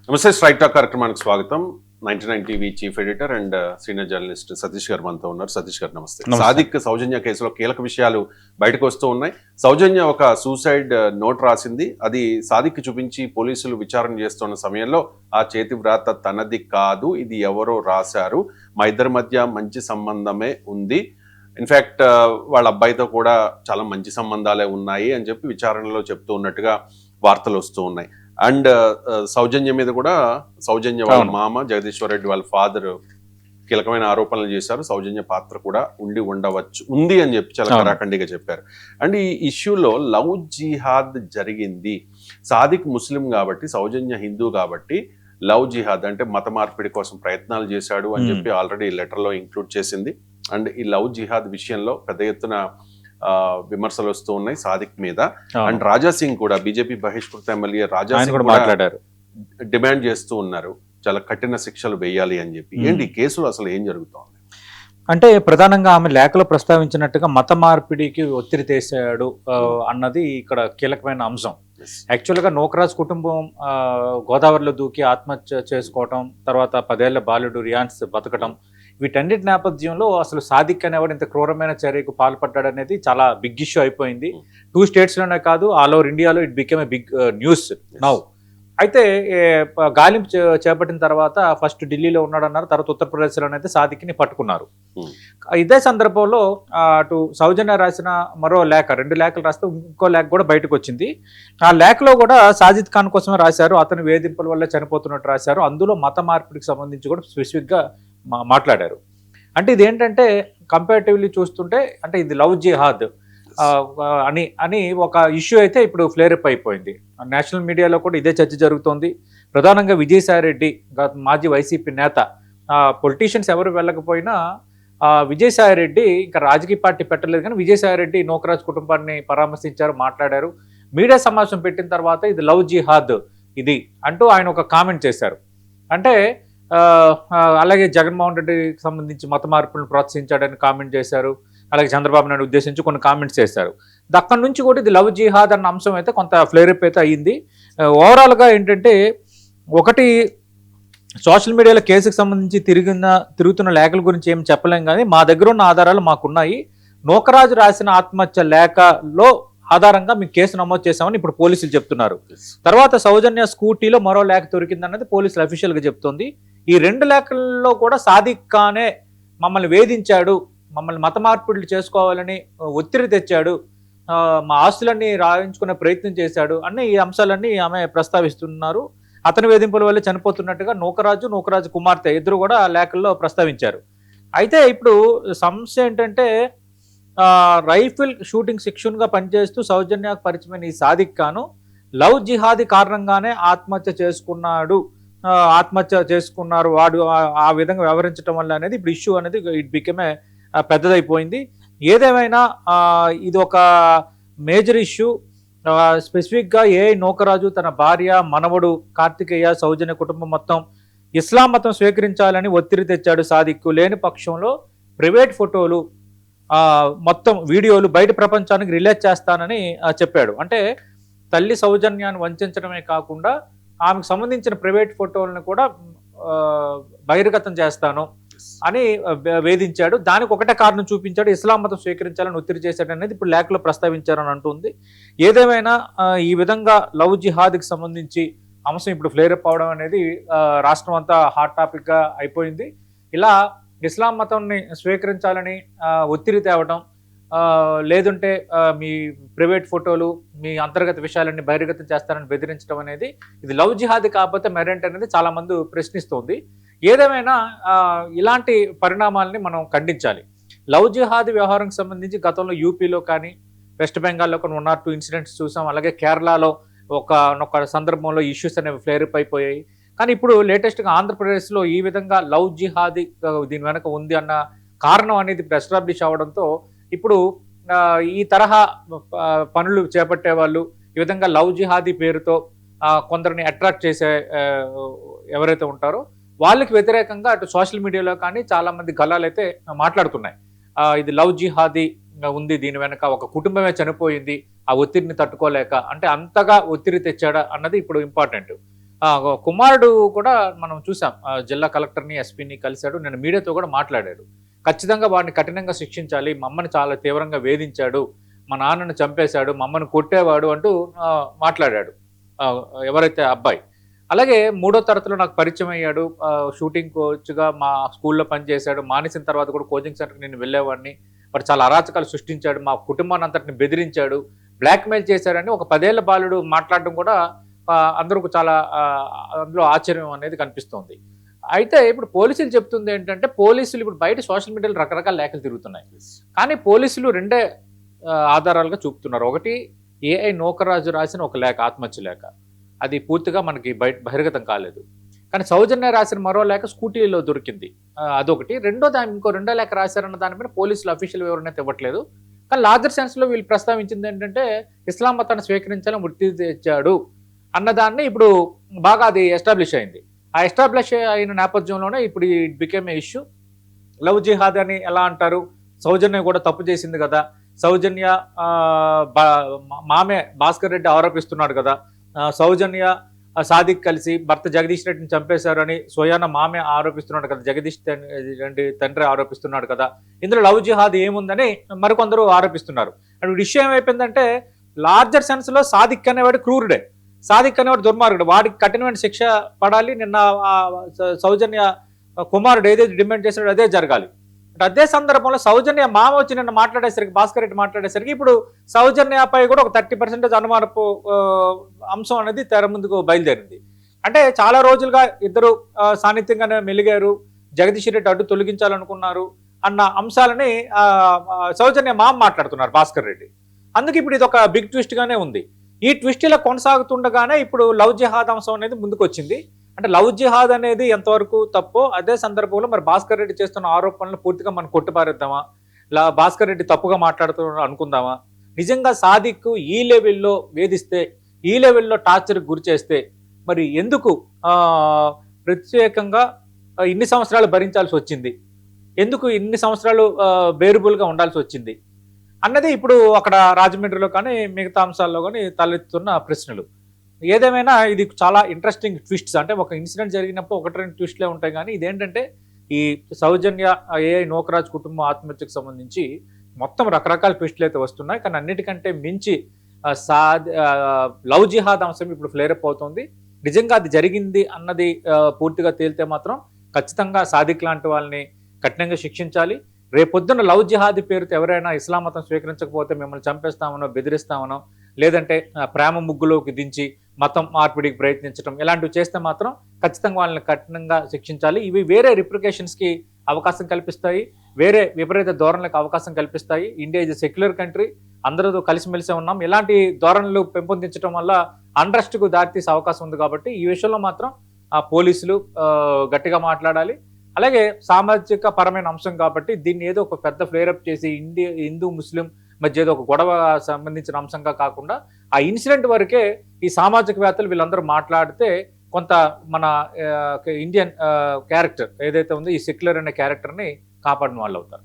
నమస్తే. Strike talk కార్యక్రమానికి స్వాగతం. 99 TV chief editor and senior journalist Satish గారు మనతో ఉన్నారు. సతీష్ గారు నమస్తే. సాదిక్ సౌజన్య కేసులో కీలక విషయాలు బయటకు వస్తూ ఉన్నాయి. సౌజన్య ఒక సూసైడ్ నోట్ రాసింది. అది సాదిక్ చూపించి పోలీసులు విచారణ చేస్తున్న సమయంలో ఆ చేతి వ్రాత తనది కాదు, ఇది ఎవరో రాశారు, మా ఇద్దరి మధ్య మంచి సంబంధమే ఉంది, ఇన్ఫ్యాక్ట్ వాళ్ళ అబ్బాయితో కూడా చాలా మంచి సంబంధాలే ఉన్నాయి అని చెప్పి విచారణలో చెప్తూ ఉన్నట్టుగా వార్తలు వస్తూ ఉన్నాయి. అండ్ సౌజన్య మీద కూడా, సౌజన్య వాళ్ళ మామ జగదీశ్వర్ రెడ్డి వాళ్ళ ఫాదర్ కీలకమైన ఆరోపణలు చేశారు. సౌజన్య పాత్ర కూడా ఉంది అని చెప్పి చాలా కరాఖండిగా చెప్పారు. అండ్ ఈ ఇష్యూలో లవ్ జిహాద్ జరిగింది. సాదిక్ ముస్లిం కాబట్టి, సౌజన్య హిందూ కాబట్టి లవ్ జిహాద్ అంటే మత మార్పిడి కోసం ప్రయత్నాలు చేశాడు అని చెప్పి ఆల్రెడీ లెటర్లో ఇంక్లూడ్ చేసింది. అండ్ ఈ లవ్ జిహాద్ విషయంలో పెద్ద ఎత్తున విమర్శలు వస్తూ ఉన్నాయి సాదిక్ మీద. అండ్ రాజా సింగ్ కూడా, బీజేపీ బహిష్కృత ఎమ్మెల్యే రాజా సింగ్ కూడా మాట్లాడారు, డిమాండ్ చేస్తూ ఉన్నారు చాలా కఠిన శిక్షలు వేయాలి అని చెప్పి. ఏంటి ఈ కేసులో అసలు ఏం జరుగుతోంది అంటే, ప్రధానంగా ఆమె లేఖలో ప్రస్తావించినట్టుగా మత మార్పిడికి ఒత్తిడి తెసాడు అన్నది ఇక్కడ కీలకమైన అంశం. యాక్చువల్గా నోకరాజ్ కుటుంబం గోదావరిలో దూకి ఆత్మహత్య చేసుకోవటం, తర్వాత 10 ఏళ్ల బాలుడు రియాన్స్ బతకటం, వీటన్నిటి నేపథ్యంలో అసలు సాదిక్ అనేవాడు ఇంత క్రూరమైన చర్యకు పాల్పడ్డాడు అనేది చాలా బిగ్ ఇష్యూ అయిపోయింది. 2 స్టేట్స్లోనే కాదు, ఆల్ ఓవర్ ఇండియాలో it became a big news now. అయితే గాలింపు చేపట్టిన తర్వాత ఫస్ట్ ఢిల్లీలో ఉన్నాడన్నారు, తర్వాత ఉత్తరప్రదేశ్లోనైతే సాదిక్ని పట్టుకున్నారు. ఇదే సందర్భంలో అటు సౌజన్య రాసిన మరో లేఖ, 2 లేఖలు రాస్తే ఇంకో లేఖ కూడా బయటకు వచ్చింది. ఆ లేఖలో కూడా సాజిద్ ఖాన్ కోసమే రాశారు, అతను వేధింపుల వల్ల చనిపోతున్నట్టు రాశారు. అందులో మత మార్పిడికి సంబంధించి కూడా స్పెసిఫిక్గా మాట్లాడారు. అంటే ఇదేంటంటే కంపారిటివ్లీ చూస్తుంటే అంటే ఇది లవ్ జిహాద్ అని ఒక ఇష్యూ అయితే ఇప్పుడు ఫ్లేరప్ అయిపోయింది. నేషనల్ మీడియాలో కూడా ఇదే చర్చ జరుగుతోంది. ప్రధానంగా విజయసాయి రెడ్డి, మాజీ వైసీపీ నేత, పొలిటీషియన్స్ ఎవరు వెళ్ళకపోయినా విజయసాయి రెడ్డి ఇంకా రాజకీయ పార్టీ పెట్టలేదు, కానీ విజయసాయి రెడ్డి నోకరాజ్ కుటుంబాన్ని పరామర్శించారు, మాట్లాడారు. మీడియా సమావేశం పెట్టిన తర్వాత ఇది లవ్ జిహాద్ ఇది అంటూ ఆయన ఒక కామెంట్ చేశారు. అంటే అలాగే జగన్మోహన్ రెడ్డికి సంబంధించి మత మార్పులను ప్రోత్సహించాడని కామెంట్ చేశారు. అలాగే చంద్రబాబు నాయుడు ఉద్దేశించి కొన్ని కామెంట్స్ చేశారు. అక్కడి నుంచి కూడా ఇది లవ్ జిహాద్ అన్న అంశం అయితే కొంత ఫ్లేరప్ అయితే అయ్యింది. ఓవరాల్గా ఏంటంటే, ఒకటి సోషల్ మీడియాలో కేసుకు సంబంధించి తిరుగుతున్న లేఖల గురించి ఏం చెప్పలేం, కానీ మా దగ్గర ఉన్న ఆధారాలు మాకున్నాయి. నోకరాజు రాసిన ఆత్మహత్య లేఖలో ఆధారంగా మీకు కేసు నమోదు చేశామని ఇప్పుడు పోలీసులు చెప్తున్నారు. తర్వాత సౌజన్య స్కూటీలో మరో లేఖ దొరికిందన్నది పోలీసులు అఫీషియల్గా చెప్తోంది. ఈ 2 లేఖల్లో కూడా సాదిక్ ఖానే మమ్మల్ని వేధించాడు, మమ్మల్ని మత మార్పిడులు చేసుకోవాలని ఒత్తిడి తెచ్చాడు, మా ఆస్తులన్నీ రాయించుకునే ప్రయత్నం చేశాడు అన్న ఈ అంశాలన్నీ ఆమె ప్రస్తావిస్తున్నారు. అతని వేధింపుల వల్ల చనిపోతున్నట్టుగా నోకరాజు కుమార్తె ఇద్దరు కూడా లేఖల్లో ప్రస్తావించారు. అయితే ఇప్పుడు సమస్య ఏంటంటే, రైఫిల్ షూటింగ్ శిక్షణగా పనిచేస్తూ సౌజన్యకు పరిచయమైన ఈ సాదిక్ ఖాను లవ్ జిహాదీ కారణంగానే ఆత్మహత్య చేసుకున్నారు వాడు ఆ విధంగా వ్యవహరించడం వల్ల అనేది ఇప్పుడు ఇష్యూ అనేది ఇట్ బికమే పెద్దదైపోయింది. ఏదేమైనా ఇది ఒక మేజర్ ఇష్యూ. స్పెసిఫిక్గా నోకరాజు తన భార్య, మనవడు కార్తికేయ, సౌజన్య కుటుంబం మొత్తం ఇస్లాం మతం స్వీకరించాలని ఒత్తిడి తెచ్చాడు సాదిక్. లేని పక్షంలో ప్రైవేట్ ఫోటోలు, మొత్తం వీడియోలు బయట ప్రపంచానికి రిలీజ్ చేస్తానని చెప్పాడు. అంటే తల్లి సౌజన్యాన్ని వంచడమే కాకుండా ఆమెకు సంబంధించిన ప్రైవేట్ ఫోటోలను కూడా బహిర్గతం చేస్తాను అని వేధించాడు. దానికి ఒకటే కారణం చూపించాడు, ఇస్లాం మతం స్వీకరించాలని ఒత్తిడి చేశాడు అనేది ఇప్పుడు లేఖలో ప్రస్తావించారని అంటుంది. ఏదేమైనా ఈ విధంగా లవ్ జిహాద్కి సంబంధించి అంశం ఇప్పుడు ఫ్లేరప్ అవడం అనేది రాష్ట్రం అంతా హాట్ టాపిక్గా అయిపోయింది. ఇలా ఇస్లాం మతాన్ని స్వీకరించాలని ఒత్తిడి తేవడం, లేదంటే మీ ప్రైవేట్ ఫోటోలు, మీ అంతర్గత విషయాలన్నీ బహిర్గతం చేస్తారని బెదిరించడం అనేది ఇది లవ్ జిహాద్ కాకపోతే మెరెంట్ అనేది చాలా మంది ప్రశ్నిస్తోంది. ఏదేమైనా ఇలాంటి పరిణామాలని మనం ఖండించాలి. లవ్ జిహాద్ వ్యవహారానికి సంబంధించి గతంలో యూపీలో కానీ, వెస్ట్ బెంగాల్లో కొన్ని 1 or 2 ఇన్సిడెంట్స్ చూసాం. అలాగే కేరళలో ఒక సందర్భంలో ఇష్యూస్ అనేవి ఫ్లేరప్ అయిపోయాయి. కానీ ఇప్పుడు లేటెస్ట్గా ఆంధ్రప్రదేశ్లో ఈ విధంగా లవ్ జిహాదీ దీని వెనక ఉంది అన్న కారణం అనేది ఇప్పుడు ఎస్టాబ్లిష్ అవ్వడంతో ఇప్పుడు ఈ తరహా పనులు చేపట్టే వాళ్ళు ఈ విధంగా లవ్ జిహాదీ పేరుతో కొందరిని అట్రాక్ట్ చేసే ఎవరైతే ఉంటారో వాళ్ళకి వ్యతిరేకంగా అటు సోషల్ మీడియాలో కానీ చాలామంది గల్లాలు అయితే మాట్లాడుతున్నాయి. ఇది లవ్ జిహాదీ ఉంది, దీని వెనక ఒక కుటుంబమే చనిపోయింది, ఆ ఒత్తిడిని తట్టుకోలేక, అంటే అంతగా ఒత్తిడి తెచ్చాడా అన్నది ఇప్పుడు ఇంపార్టెంట్. కుమారుడు కూడా మనం చూసాం, జిల్లా కలెక్టర్ని ఎస్పీని కలిశాడు, నేను మీడియాతో కూడా మాట్లాడాడు. ఖచ్చితంగా వాడిని కఠినంగా శిక్షించాలి, మా అమ్మని చాలా తీవ్రంగా వేధించాడు, మా నాన్నను చంపేశాడు, మా అమ్మని కొట్టేవాడు అంటూ మాట్లాడాడు ఎవరైతే అబ్బాయి. అలాగే 3వ తరగతిలో నాకు పరిచయం అయ్యాడు, షూటింగ్ కోచ్గా మా స్కూల్లో పనిచేశాడు, మానేసిన తర్వాత కూడా కోచింగ్ సెంటర్కి నేను వెళ్ళేవాడిని, వాడు చాలా అరాచకాలు సృష్టించాడు, మా కుటుంబాన్ని అంతటిని బెదిరించాడు, బ్లాక్మెయిల్ చేశాడని ఒక 10 ఏళ్ల బాలుడు మాట్లాడడం కూడా అందరికి చాలా అందులో ఆశ్చర్యం అనేది కనిపిస్తోంది. అయితే ఇప్పుడు పోలీసులు చెప్తుంది ఏంటంటే, పోలీసులు ఇప్పుడు బయట సోషల్ మీడియాలో రకరకాల లేఖలు తిరుగుతున్నాయి, కానీ పోలీసులు రెండే ఆధారాలుగా చూపుతున్నారు. ఒకటి, ఏఐ నోకరాజు రాసిన ఒక లేఖ, ఆత్మహత్య లేఖ, అది పూర్తిగా మనకి బహిర్గతం కాలేదు. కానీ సౌజన్య రాసిన మరో లేఖ స్కూటీలో దొరికింది, అదొకటి. రెండో లేఖ రాశారన్న దానిపైన పోలీసులు అఫీషియల్ వివరణ అయితే ఇవ్వట్లేదు. కానీ లార్జర్ సెన్స్లో వీళ్ళు ప్రస్తావించింది ఏంటంటే, ఇస్లాం మతాన్ని స్వీకరించాలని వృత్తి తెచ్చాడు అన్నదాన్ని ఇప్పుడు బాగా అది ఎస్టాబ్లిష్ అయింది. ఆ ఎస్టాబ్లిష్ అయిన నేపథ్యంలోనే ఇప్పుడు it became a issue. Love jihad అని ఎలా అంటారు, సౌజన్య కూడా తప్పు చేసింది కదా, సౌజన్య మామే భాస్కర్ రెడ్డి ఆరోపిస్తున్నాడు కదా, సౌజన్య సాదిక్ కలిసి భర్త జగదీష్ రెడ్డిని చంపేశారు అని సోయాన మామే ఆరోపిస్తున్నాడు కదా, జగదీష్ రెడ్డి తండ్రి ఆరోపిస్తున్నాడు కదా, ఇందులో లవ్ జిహాద్ ఏముందని మరికొందరు ఆరోపిస్తున్నారు. అండ్ విషయం ఏమైపోయిందంటే, లార్జర్ సెన్స్లో సాదిక్ అనేవాడు క్రూరుడే, సాదిక్ అనేవాడు దుర్మార్గుడు, వాడికి కఠినమైన శిక్ష పడాలి. నిన్న సౌజన్య కుమారుడు ఏదైతే డిమాండ్ చేశాడో అదే జరగాలి. అదే సందర్భంలో సౌజన్య మామ వచ్చి నిన్న మాట్లాడేసరికి, భాస్కర్ రెడ్డి మాట్లాడేసరికి, ఇప్పుడు సౌజన్యపై కూడా ఒక 30% అనుమానపు అంశం అనేది తెర ముందుకు బయలుదేరింది. అంటే చాలా రోజులుగా ఇద్దరు సాన్నిధ్యంగానే మెలిగారు, జగదీష్ రెడ్డి అడ్డు తొలగించాలనుకున్నారు అన్న అంశాలని సౌజన్య మామ మాట్లాడుతున్నారు భాస్కర్ రెడ్డి. అందుకు ఇప్పుడు ఇది ఒక బిగ్ ట్విస్ట్ గానే ఉంది. ఈ ట్విస్ట్ ఇలా కొనసాగుతుండగానే ఇప్పుడు లవ్ జిహాద్ అంశం అనేది ముందుకు వచ్చింది. అంటే లవ్ జిహాద్ అనేది ఎంతవరకు తప్పో, అదే సందర్భంలో మరి భాస్కర్ రెడ్డి చేస్తున్న ఆరోపణలు పూర్తిగా మనం కొట్టిపారేద్దామా, భాస్కర్ రెడ్డి తప్పుగా మాట్లాడుతున్నా అనుకుందామా? నిజంగా సాదిక్ ఈ లెవెల్లో వేధిస్తే, ఈ లెవెల్లో టార్చర్కి గురి చేస్తే మరి ఎందుకు ప్రత్యేకంగా ఇన్ని సంవత్సరాలు భరించాల్సి వచ్చింది, ఎందుకు ఇన్ని సంవత్సరాలు బేరుబుల్గా ఉండాల్సి వచ్చింది అన్నది ఇప్పుడు అక్కడ రాజమండ్రిలో కానీ మిగతా అంశాల్లో కానీ తలెత్తుతున్న ప్రశ్నలు. ఏదేమైనా ఇది చాలా ఇంట్రెస్టింగ్ ట్విస్ట్స్. అంటే ఒక ఇన్సిడెంట్ జరిగినప్పుడు 1-2 ట్విస్ట్లే ఉంటాయి, కానీ ఇదేంటంటే ఈ సౌజన్య ఏఐ నోకరాజ్ కుటుంబం ఆత్మహత్యకు సంబంధించి మొత్తం రకరకాల ట్విస్టులు అయితే వస్తున్నాయి. కానీ అన్నిటికంటే మించి లవ్ జిహాద్ అంశం ఇప్పుడు ఫ్లేరప్ అవుతుంది. నిజంగా అది జరిగింది అన్నది పూర్తిగా తేలితే మాత్రం ఖచ్చితంగా సాదిక్ లాంటి వాళ్ళని కఠినంగా శిక్షించాలి. రేపొద్దున లవ్ జిహాదీ పేరుతో ఎవరైనా ఇస్లాం మతం స్వీకరించకపోతే మిమ్మల్ని చంపేస్తామనో, బెదిరిస్తామనో, లేదంటే ప్రేమ ముగ్గులోకి దించి మతం మార్పిడికి ప్రయత్నించడం, ఇలాంటివి చేస్తే మాత్రం ఖచ్చితంగా వాళ్ళని కఠినంగా శిక్షించాలి. ఇవి వేరే రిప్రికేషన్స్కి అవకాశం కల్పిస్తాయి, వేరే విపరీత ధోరణులకు అవకాశం కల్పిస్తాయి. ఇండియా ఇస్ సెక్యులర్ కంట్రీ, అందరూ కలిసిమెలిసే ఉన్నాం. ఇలాంటి ధోరణులు పెంపొందించడం వల్ల అన్రెస్ట్కు దారితీసే అవకాశం ఉంది. కాబట్టి ఈ విషయంలో మాత్రం పోలీసులు గట్టిగా మాట్లాడాలి. అలాగే సామాజిక పరమైన అంశం కాబట్టి దీన్ని ఏదో ఒక పెద్ద ఫ్లేరప్ చేసి హిందూ ముస్లిం మధ్య ఏదో ఒక గొడవ సంబంధించిన అంశంగా కాకుండా ఆ ఇన్సిడెంట్ వరకే ఈ సామాజికవేత్తలు వీళ్ళందరూ మాట్లాడితే కొంత మన ఇండియన్ క్యారెక్టర్ ఏదైతే ఉందో, ఈ సెక్యులర్ అనే క్యారెక్టర్ని కాపాడిన వాళ్ళు అవుతారు.